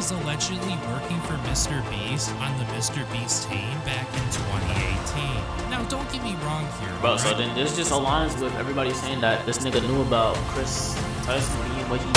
was allegedly working for Mr. Beast on the Mr. Beast team back in 2018. Now, don't get me wrong here, bro. So then this just aligns with everybody saying that this nigga knew about Chris Tyson being what he.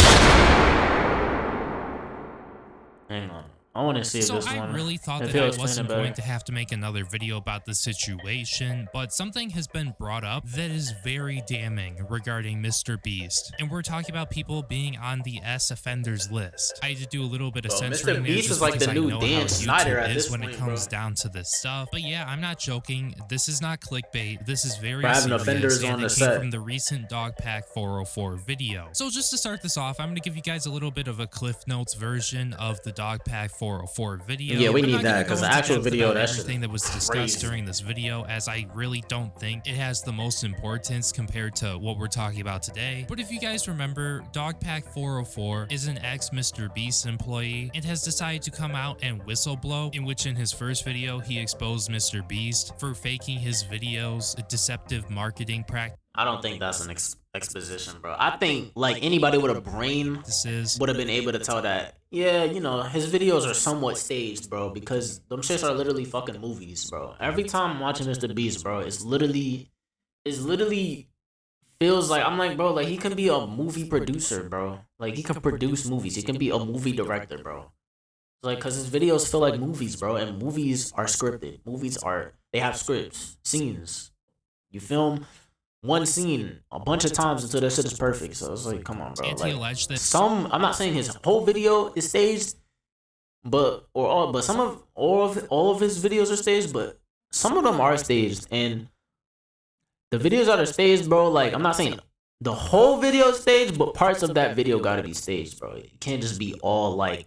Hang on. I want to see if this one. I really thought that I wasn't going to have to make another video about the situation, but something has been brought up that is very damning regarding Mr. Beast, and we're talking about people being on the S offenders list. I had to do a little bit of censoring. Mr. Beast is like the new Dan Snyder at this point, when it comes down to this stuff. But yeah, I'm not joking. This is not clickbait. This is very serious, offenders on the it set came from the recent Dogpack 404 video. So just to start this off, I'm going to give you guys a little bit of a Cliff Notes version of the Dogpack 404 video. Yeah, we need that because the actual video, that's everything that was discussed during this video, as I really don't think it has the most importance compared to what we're talking about today. But if you guys remember, Dogpack 404 is an ex-Mr. Beast employee and has decided to come out and whistleblow, in which in his first video he exposed Mr. Beast for faking his videos, deceptive marketing practice. I don't think that's an exposition, bro. I think like anybody with a brain would have been able to tell that, yeah, you know, his videos are somewhat staged, bro, because them shits are literally fucking movies, bro. Every time I'm watching Mr. Beast, bro, it's literally feels like, I'm like, bro, like he can be a movie producer, bro. Like he can produce movies. He can be a movie director, bro. Like, cause his videos feel like movies, bro, and movies are scripted. They have scripts, scenes. You film one scene a bunch of times until that shit is perfect. So it's like, come on, bro. Like, I'm not saying his whole video is staged, but all of his videos are staged, but some of them are staged. And the videos that are staged, bro, like, I'm not saying the whole video is staged, but parts of that video gotta be staged, bro. It can't just be all like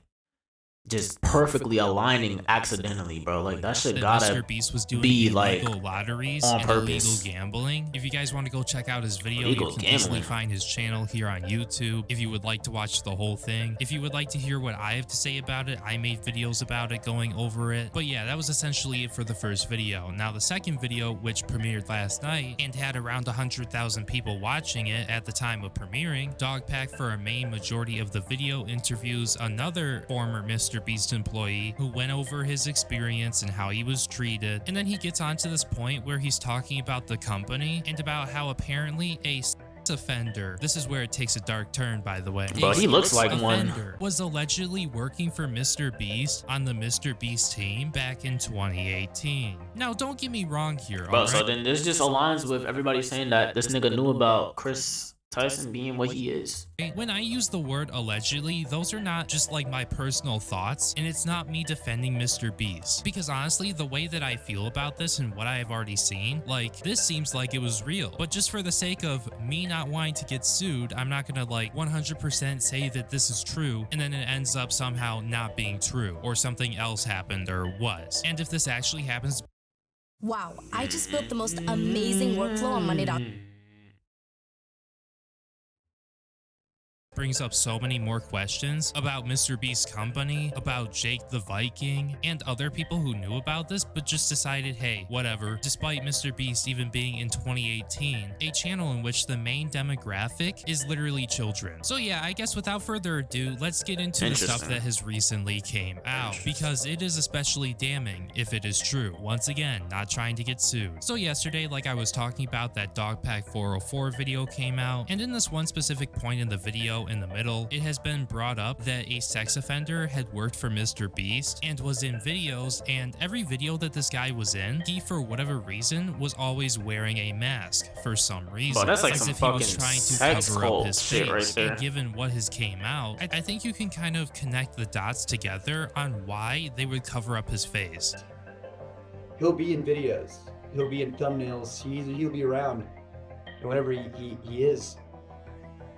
just perfectly aligning accidentally, bro. Like that shit gotta Mr. Beast was doing be illegal like lotteries on and purpose. illegal gambling. If you guys want to go check out his video, Illegal you can gambling. easily find his channel here on YouTube. If you would like to watch the whole thing, if you would like to hear what I have to say about it, I made videos about it, going over it. But yeah, that was essentially it for the first video. Now the second video, which premiered last night and had around 100,000 people watching it at the time of premiering, Dogpack for a main majority of the video interviews another former Mr. Beast employee who went over his experience and how he was treated, and then he gets on to this point where he's talking about the company and about how apparently a offender, this is where it takes a dark turn, by the way, but he looks like one, was allegedly working for Mr. Beast on the Mr. Beast team back in 2018. Now don't get me wrong here, bro. So then this just aligns with everybody saying that this nigga knew about Chris Tyson being what he is. When I use the word allegedly, those are not just like my personal thoughts, and it's not me defending Mr. Beast, because honestly, the way that I feel about this and what I have already seen, like, this seems like it was real. But just for the sake of me not wanting to get sued, I'm not gonna like 100% say that this is true and then it ends up somehow not being true, or something else happened or was. And if this actually happens, wow, I just built the most amazing workflow on Monday.com. brings up so many more questions about Mr. Beast's company, about Jake the Viking, and other people who knew about this but just decided, hey, whatever, despite Mr. Beast even being in 2018, a channel in which the main demographic is literally children. So yeah, I guess without further ado, let's get into the stuff that has recently came out, because it is especially damning if it is true. Once again, not trying to get sued. So yesterday, like I was talking about, that Dogpack 404 video came out, and in this one specific point in the video in the middle, it has been brought up that a sex offender had worked for Mr. Beast and was in videos, and every video that this guy was in, he for whatever reason was always wearing a mask for some reason. Bro, that's like as some if he was fucking trying to sex cover up cult his shit face. right there. And given what has came out, I think you can kind of connect the dots together on why they would cover up his face. He'll be in videos, he'll be in thumbnails, he'll be around, and whenever he is,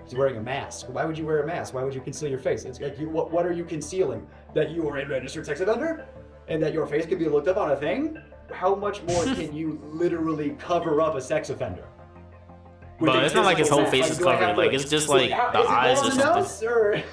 he's wearing a mask. Why would you wear a mask? Why would you conceal your face? It's like, what are you concealing? That you are a registered sex offender? And that your face could be looked up on a thing? How much more can you literally cover up a sex offender? But it's not like his whole face is covered. Like, it's just like the eyes or something.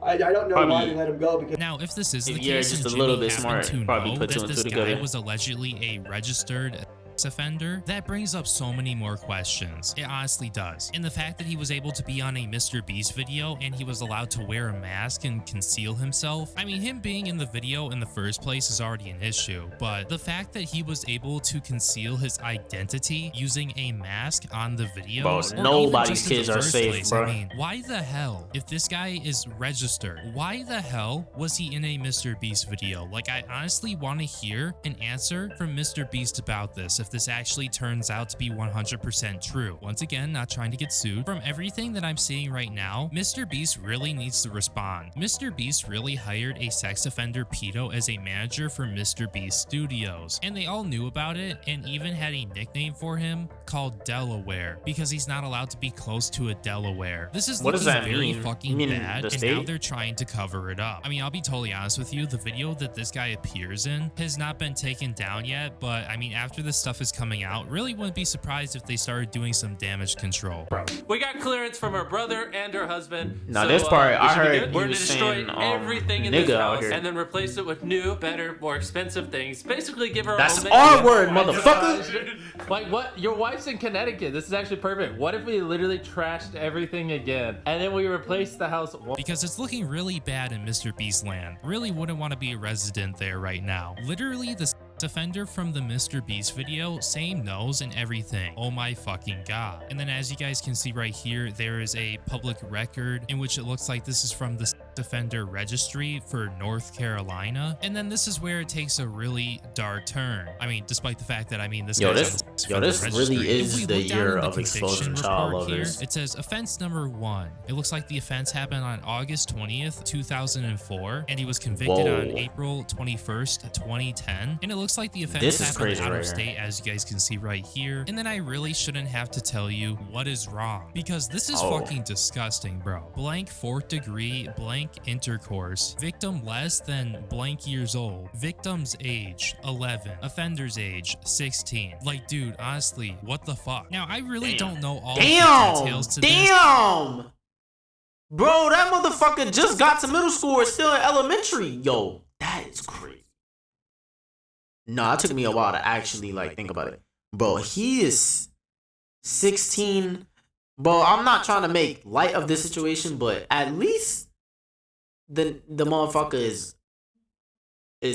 I don't know why they let him go. Because now, if this is the you're case, just and a little Jimmy bit smart, to probably know put that two and this two guy together. was allegedly a registered offender, that brings up so many more questions. It honestly does. And the fact that he was able to be on a Mr. Beast video and he was allowed to wear a mask and conceal himself, I mean, him being in the video in the first place is already an issue, but the fact that he was able to conceal his identity using a mask on the video, Bro, nobody's kids are safe, bro. I mean, why the hell, if this guy is registered, why the hell was he in a Mr. Beast video? Like, I honestly want to hear an answer from Mr. Beast about this, if this actually turns out to be 100% true. Once again, not trying to get sued. From everything that I'm seeing right now, Mr. Beast really needs to respond. Mr. Beast really hired a sex offender pedo as a manager for Mr. Beast Studios, and they all knew about it and even had a nickname for him called Delaware, because he's not allowed to be close to a Delaware. This is looking very fucking bad, and now they're trying to cover it up. I mean, I'll be totally honest with you, the video that this guy appears in has not been taken down yet, but I mean, after this stuff is coming out, really wouldn't be surprised if they started doing some damage control. We got clearance from her brother and her husband. Now this part, I heard we're you gonna destroy saying, everything in nigga this out house here. and then replace it with new, better, more expensive things. Basically, give her That's a our word, motherfucker. Like, what? Your wife's in Connecticut. This is actually perfect. What if we literally trashed everything again and then we replaced the house? Because it's looking really bad in Mr. Beast land. Really wouldn't want to be a resident there right now. Literally, the offender from the Mr. Beast video, same nose and everything. Oh my fucking god. And then as you guys can see right here, there is a public record in which it looks like this is from the offender registry for North Carolina. And then this is where it takes a really dark turn. I mean, despite the fact that, I mean, this this really is the year of exposing child lovers. It says offense number 1. It looks like the offense happened on August 20th, 2004, and he was convicted on April 21st, 2010. And it looks like the offense happened out of state, as you guys can see right here. And then I really shouldn't have to tell you what is wrong, because this is fucking disgusting, bro. Blank 4th degree, blank intercourse, victim less than blank years old, victim's age 11, offender's age 16. Like, dude, honestly, what the fuck? Now, I really don't know all the details to this. Bro, that motherfucker just got to middle school or still in elementary. Yo, that is crazy. No, it took me a while to actually like think about it. Bro, he is 16. Bro, I'm not trying to make light of this situation, but at least the motherfucker is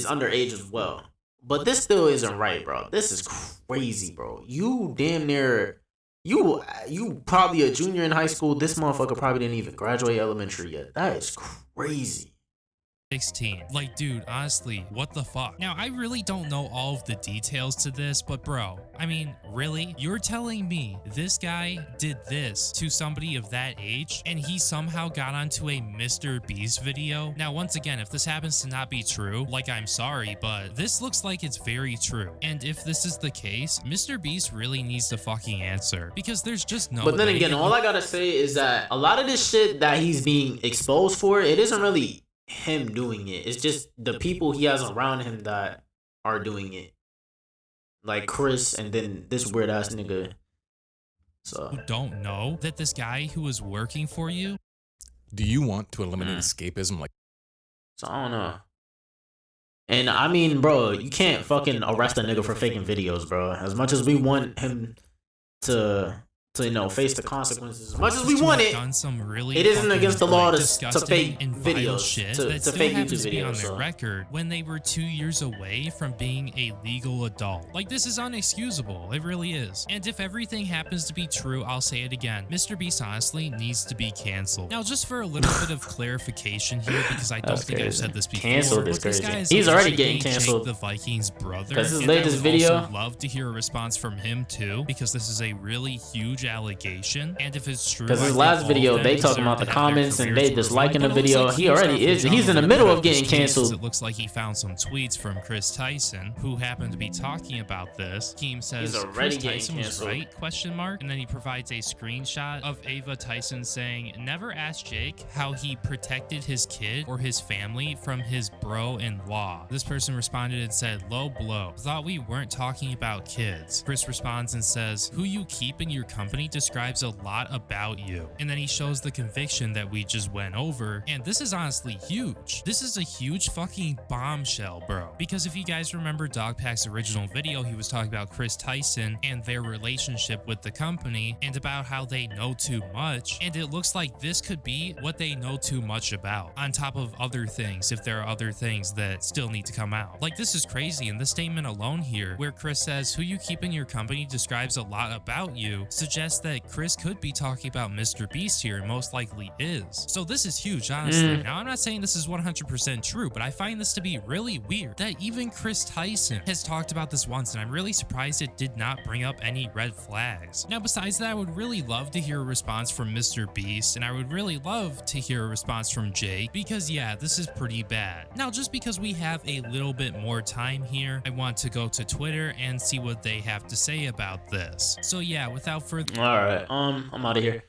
underage as well. But this still isn't right, bro. This is crazy, bro. You damn near you probably a junior in high school. This motherfucker probably didn't even graduate elementary yet. That is crazy. 16. Like, dude, honestly, what the fuck? Now, I really don't know all of the details to this, but bro, I mean, really? You're telling me this guy did this to somebody of that age and he somehow got onto a Mr. Beast video? Now, once again, if this happens to not be true, like, I'm sorry, but this looks like it's very true. And if this is the case, Mr. Beast really needs to fucking answer, because there's just no But then again, all I gotta say is that a lot of this shit that he's being exposed for, it isn't really him doing it. It's just the people he has around him that are doing it, like Chris and then this weird ass nigga. So who don't know that this guy who was working for you. Do you want to eliminate escapism? Like, so I don't know. And I mean, bro, you can't fucking arrest a nigga for faking videos, bro. As much as we want him to you know, face the consequences. As much as we want it, it isn't against the law to fake videos, to fake YouTube videos. On their record when they were 2 years away from being a legal adult. Like, this is unexcusable. It really is. And if everything happens to be true, I'll say it again. Mr. Beast honestly needs to be canceled. Now, just for a little bit of clarification here, because I don't think I've said this before. Canceled is crazy. He's already getting canceled. The Vikings brother. Because his latest video. I would love to hear a response from him too, because this is a really huge allegation, and if it's true, because his last video they talking about the comments and they disliking the video. He already is. He's in the middle of getting canceled. It looks like he found some tweets from Chris Tyson, who happened to be talking about this. Keem says he's already Chris Tyson getting was canceled. right? And then he provides a screenshot of Ava Tyson saying, "Never ask Jake how he protected his kid or his family from his bro-in-law." This person responded and said, "Low blow. Thought we weren't talking about kids." Chris responds and says, "Who you keep in your company company describes a lot about you. And then he shows the conviction that we just went over. And this is honestly huge. This is a huge fucking bombshell, bro. Because if you guys remember Dogpack's original video, he was talking about Chris Tyson and their relationship with the company and about how they know too much. And it looks like this could be what they know too much about, on top of other things, if there are other things that still need to come out. Like, this is crazy. And the statement alone here, where Chris says, who you keep in your company describes a lot about you, suggests that Chris could be talking about Mr. Beast here, and most likely is. So this is huge, honestly. Now, I'm not saying this is 100% true, but I find this to be really weird that even Chris Tyson has talked about this once, and I'm really surprised it did not bring up any red flags. Now, besides that, I would really love to hear a response from Mr. Beast, and I would really love to hear a response from Jake, because yeah, this is pretty bad. Now, just because we have a little bit more time here, I want to go to Twitter and see what they have to say about this. So yeah, without further... All right, I'm out of here.